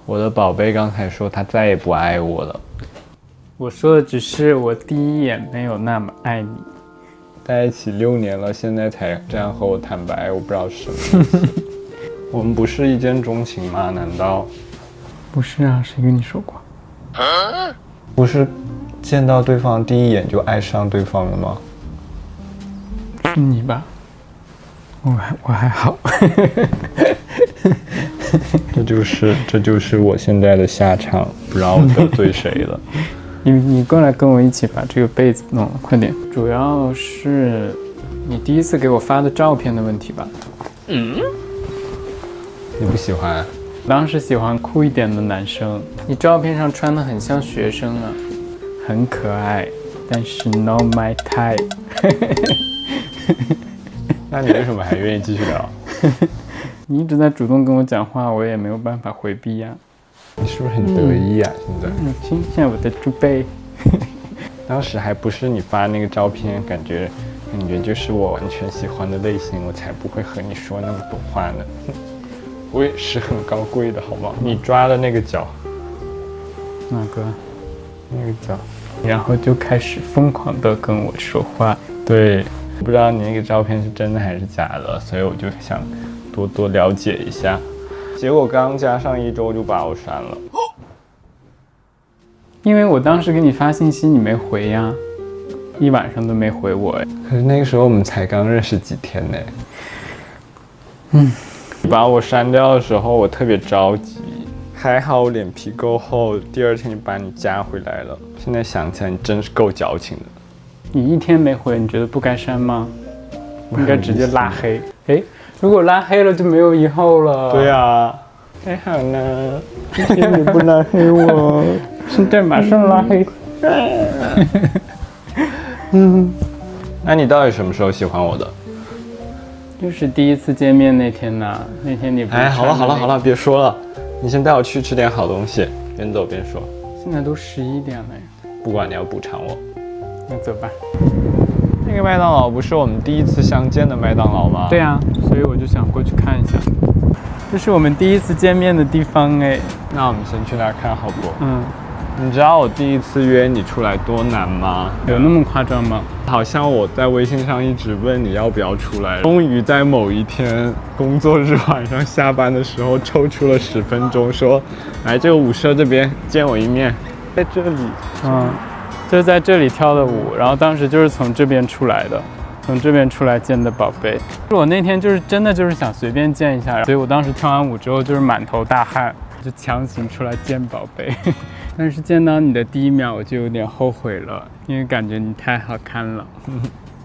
我的宝贝刚才说他再也不爱我了。我说的只是我第一眼没有那么爱你。在一起6年了，现在才这样和我坦白，我不知道是什么意思。我们不是一见钟情吗？难道？不是啊，谁跟你说过？不是见到对方第一眼就爱上对方了吗？是你吧？我还好。这就是我现在的下场，不知道我得罪谁了。你过来跟我一起把这个被子弄了，快点。主要是你第一次给我发的照片的问题吧？你不喜欢？当时喜欢酷一点的男生，你照片上穿的很像学生啊，很可爱，但是 not my type。那你为什么还愿意继续聊？你一直在主动跟我讲话，我也没有办法回避呀。你是不是很得意啊？现在？你亲一下我的猪背。当时还不是你发那个照片，感觉就是我完全喜欢的类型，我才不会和你说那么多话呢。我也是很高贵的，好吗？你抓的那个脚，哪个？那个脚，然后就开始疯狂的跟我说话。对，不知道你那个照片是真的还是假的，所以我就想多了解一下。结果刚加上1周就把我删了，因为我当时给你发信息你没回呀，一晚上都没回我哎。可是那个时候我们才刚认识几天呢。把我删掉的时候我特别着急，还好我脸皮够厚，第2天就把你加回来了。现在想起来你真是够矫情的。你1天没回，你觉得不该删吗？应该直接拉黑。哎，如果拉黑了就没有以后了。对啊，还好呢，谢谢你不拉黑我。现在马上拉黑。那你到底什么时候喜欢我的？就是第一次见面那天呐，那天你不是好了，别说了，你先带我去吃点好东西，边走边说。现在都11点了呀。不管你要补偿我。那走吧。那个麦当劳不是我们第一次相见的麦当劳吗？对啊，所以我就想过去看一下。这是我们第一次见面的地方哎。那我们先去那儿看好不？嗯，你知道我第一次约你出来多难吗？有那么夸张吗？好像我在微信上一直问你要不要出来，终于在某一天工作日晚上下班的时候抽出了10分钟，说来这个舞社这边见我一面，在这里。就是在这里跳的舞，然后当时就是从这边出来的，从这边出来见的宝贝。我那天就是真的就是想随便见一下，所以我当时跳完舞之后就是满头大汗，就强行出来见宝贝。但是见到你的第一秒我就有点后悔了，因为感觉你太好看了。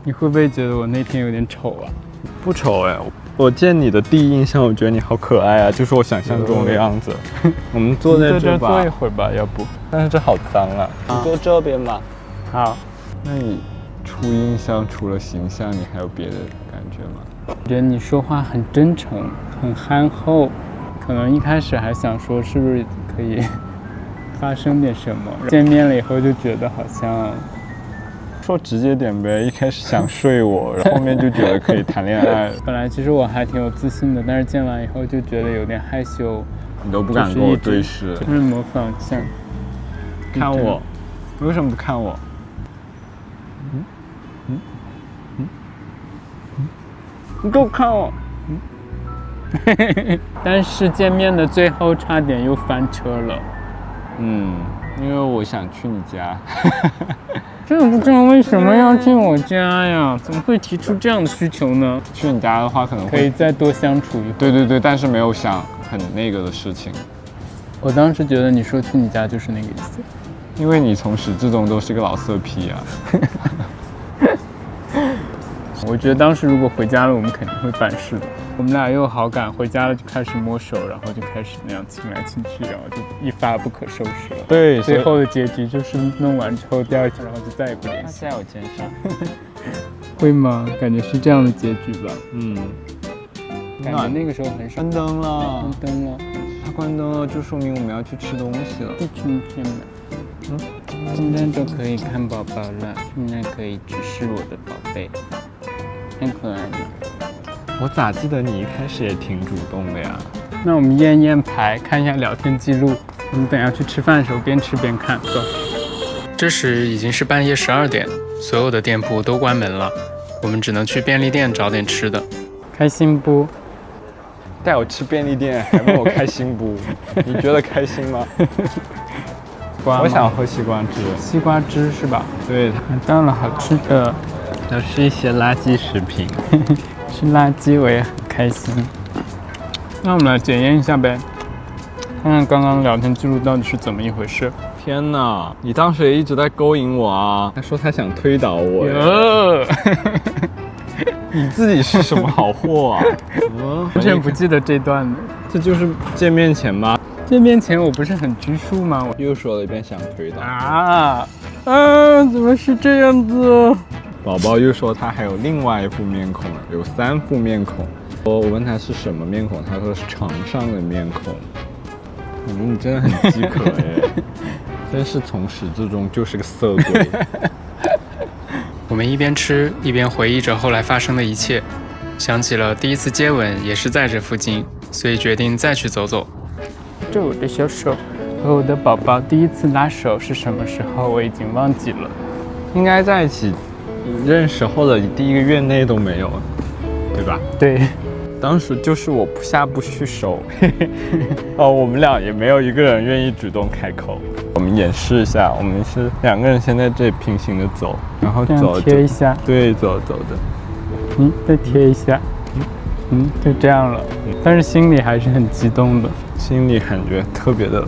你会不会觉得我那天有点丑啊？不丑哎，我见你的第一印象，我觉得你好可爱啊，就是我想象中的样子。我们坐在这吧，坐一会儿吧，要不？但是这好脏啊，你坐这边吧。好。那你初印象除了形象，你还有别的感觉吗？我觉得你说话很真诚，很憨厚，可能一开始还想说是不是可以发生点什么，见面了以后就觉得好像。说直接点呗，一开始想睡我，然后后面就觉得可以谈恋爱。本来其实我还挺有自信的，但是见完以后就觉得有点害羞。你都不敢跟我对视，就是模仿像。看我，你为什么不看我？你给我看我。但是见面的最后差点又翻车了。因为我想去你家。真的不知道为什么要去我家呀？怎么会提出这样的需求呢？去你家的话，可能可以再多相处一会。对，但是没有想很那个的事情。我当时觉得你说去你家就是那个意思，因为你从始至终都是个老色批啊。我觉得当时如果回家了，我们肯定会办事的。我们俩又有好感，回家了就开始摸手，然后就开始那样亲来亲去，然后就一发不可收拾了。对，最后的结局就是弄完之后第2天，然后就再也不联系。他在我肩上。会吗？感觉是这样的结局吧。感觉那个时候很少。关灯了。关灯了。他关灯了，就说明我们要去吃东西了。去今天嘛。今天就可以看宝宝了，现在可以直视我的宝贝，太可爱了。我咋记得你一开始也挺主动的呀？那我们验验牌，看一下聊天记录。我们等下去吃饭的时候边吃边看。走。这时已经是半夜12点，所有的店铺都关门了，我们只能去便利店找点吃的。开心不？带我吃便利店还问我开心不？你觉得开心吗？我想喝西瓜汁。西瓜汁是吧？对，买到了好吃的，都是一些垃圾食品。吃垃圾我也很开心。那我们来检验一下呗，看看刚刚聊天记录到底是怎么一回事。天哪，你当时也一直在勾引我啊！他说他想推倒我。你自己是什么好货啊？完全不记得这段的。这就是见面前吗？见面前我不是很拘束吗？我又说了一遍想推倒怎么是这样子？宝宝又说他还有另外一副面孔，有3副面孔。我问他是什么面孔，他说是床上的面孔。你真的很饥渴耶，真是从始至终就是个色鬼。我们一边吃一边回忆着后来发生的一切，想起了第一次接吻也是在这附近，所以决定再去走走。这我的小手和我的宝宝第一次拉手是什么时候？我已经忘记了，应该在一起认识后的第1个月内都没有，对吧？对，当时就是我不下不去手，我们俩也没有一个人愿意主动开口。我们演示一下，我们是2个人先在这里平行的走，然后走贴一下，对，走的，再贴一下，就这样了。但是心里还是很激动的，心里感觉特别的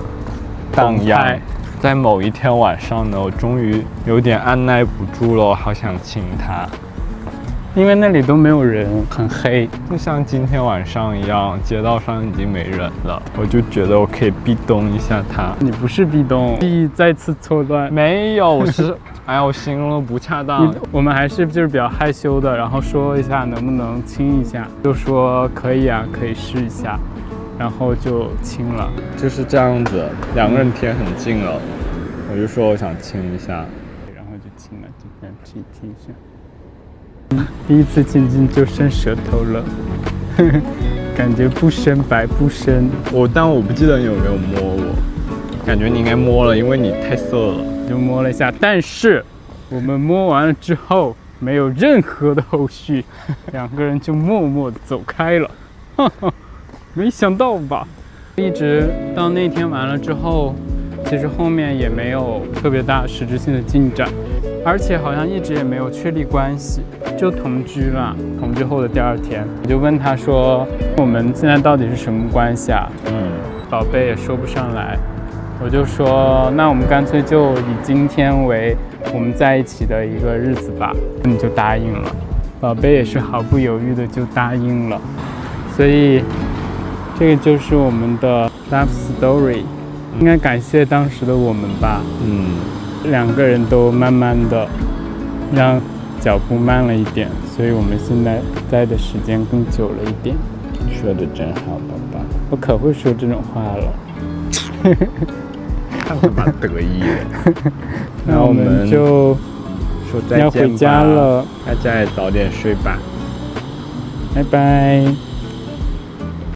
荡漾。在某一天晚上呢，我终于有点按耐不住了，我好想亲他。因为那里都没有人，很黑，就像今天晚上一样，街道上已经没人了，我就觉得我可以壁咚一下他。你不是壁咚，记忆再次错乱。没有，我是，我形容的不恰当。我们还是就是比较害羞的，然后说一下能不能亲一下，就说可以啊，可以试一下，然后就亲了。就是这样子，2个人贴很近了，我就说我想亲一下，然后就亲了，就这样亲一下。第一次亲近就伸舌头了，感觉不深白不深。但我不记得你有没有摸我，感觉你应该摸了，因为你太色了。就摸了一下，但是我们摸完了之后没有任何的后续，2个人就默默地走开了。没想到吧？一直到那天完了之后，其实后面也没有特别大实质性的进展。而且好像一直也没有确立关系，就同居了。同居后的第2天，我就问他说：“我们现在到底是什么关系啊？”宝贝也说不上来。我就说：“那我们干脆就以今天为我们在一起的一个日子吧。”你就答应了。宝贝也是毫不犹豫的就答应了。所以，这个就是我们的 love story。应该感谢当时的我们吧。2个人都慢慢的让脚步慢了一点，所以我们现在待的时间更久了一点。说的真好，宝宝。我可会说这种话了。看他妈得意了。那我们就说再见吧，要回家了，大家也早点睡吧。拜拜。